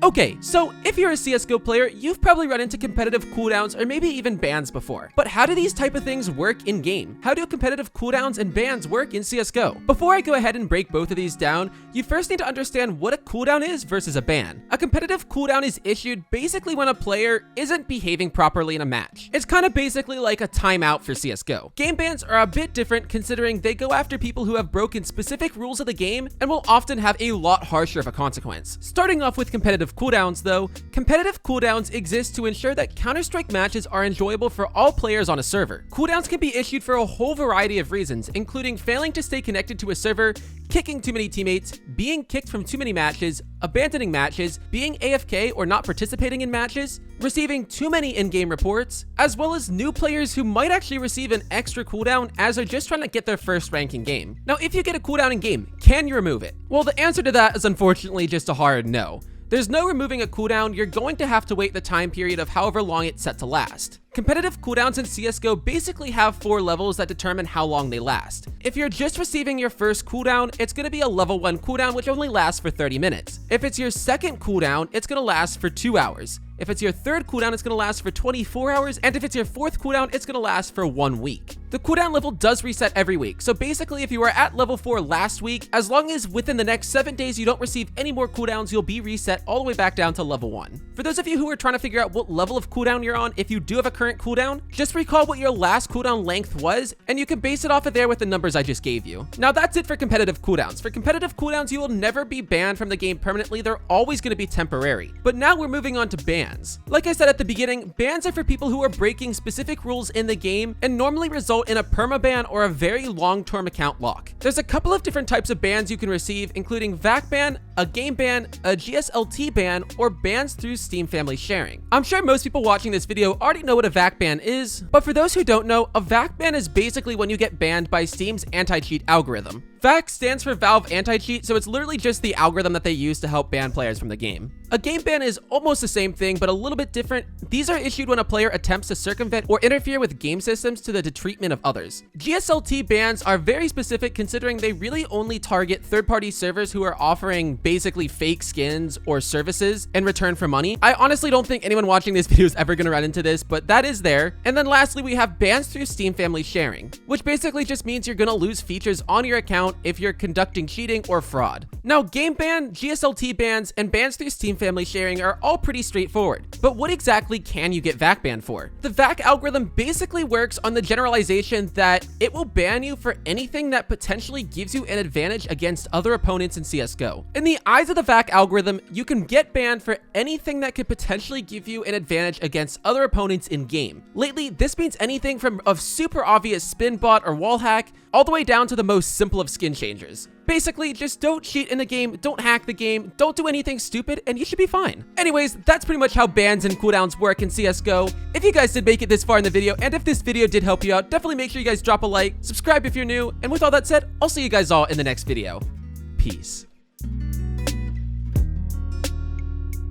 Okay, so if you're a CSGO player, you've probably run into competitive cooldowns or maybe even bans before. But how do these type of things work in game? How do competitive cooldowns and bans work in CSGO? Before I go ahead and break both of these down, you first need to understand what a cooldown is versus a ban. A competitive cooldown is issued basically when a player isn't behaving properly in a match. It's kind of basically like a timeout for CSGO. Game bans are a bit different considering they go after people who have broken specific rules of the game and will often have a lot harsher of a consequence. Starting off with competitive cooldowns though, competitive cooldowns exist to ensure that Counter-Strike matches are enjoyable for all players on a server. Cooldowns can be issued for a whole variety of reasons, including failing to stay connected to a server, kicking too many teammates, being kicked from too many matches, abandoning matches, being AFK or not participating in matches, receiving too many in-game reports, as well as new players who might actually receive an extra cooldown as they're just trying to get their first rank in game. Now, if you get a cooldown in game, can you remove it? Well, the answer to that is unfortunately just a hard no. There's no removing a cooldown, you're going to have to wait the time period of however long it's set to last. Competitive cooldowns in CSGO basically have 4 levels that determine how long they last. If you're just receiving your first cooldown, it's going to be a level 1 cooldown which only lasts for 30 minutes. If it's your second cooldown, it's going to last for 2 hours. If it's your third cooldown, it's going to last for 24 hours, and if it's your fourth cooldown, it's going to last for 1 week. The cooldown level does reset every week, so basically if you were at level 4 last week, as long as within the next 7 days you don't receive any more cooldowns, you'll be reset all the way back down to level 1. For those of you who are trying to figure out what level of cooldown you're on, if you do have a current cooldown, just recall what your last cooldown length was, and you can base it off of there with the numbers I just gave you. Now that's it for competitive cooldowns. For competitive cooldowns, you will never be banned from the game permanently, they're always going to be temporary. But now we're moving on to bans. Like I said at the beginning, bans are for people who are breaking specific rules in the game and normally result in a permaban or a very long-term account lock. There's a couple of different types of bans you can receive, including VAC ban, a game ban, a GSLT ban, or bans through Steam Family Sharing. I'm sure most people watching this video already know what a VAC ban is, but for those who don't know, a VAC ban is basically when you get banned by Steam's anti-cheat algorithm. VAC stands for Valve Anti-Cheat, so it's literally just the algorithm that they use to help ban players from the game. A game ban is almost the same thing, but a little bit different. These are issued when a player attempts to circumvent or interfere with game systems to the detriment of others. GSLT bans are very specific considering they really only target third-party servers who are offering basically fake skins or services in return for money. I honestly don't think anyone watching this video is ever going to run into this, but that is there. And then lastly, we have bans through Steam Family Sharing, which basically just means you're going to lose features on your account if you're conducting cheating or fraud. Now, game ban, GSLT bans, and bans through Steam Family Sharing are all pretty straightforward. But what exactly can you get VAC banned for? The VAC algorithm basically works on the generalization that it will ban you for anything that potentially gives you an advantage against other opponents in CSGO. In the eyes of the VAC algorithm, you can get banned for anything that could potentially give you an advantage against other opponents in game. Lately, this means anything from a super obvious spin bot or wall hack, all the way down to the most simple of skin changers. Basically, just don't cheat in the game, don't hack the game, don't do anything stupid, and you should be fine. Anyways, that's pretty much how bans and cooldowns work in CSGO. If you guys did make it this far in the video, and if this video did help you out, definitely make sure you guys drop a like, subscribe if you're new, and with all that said, I'll see you guys all in the next video. Peace.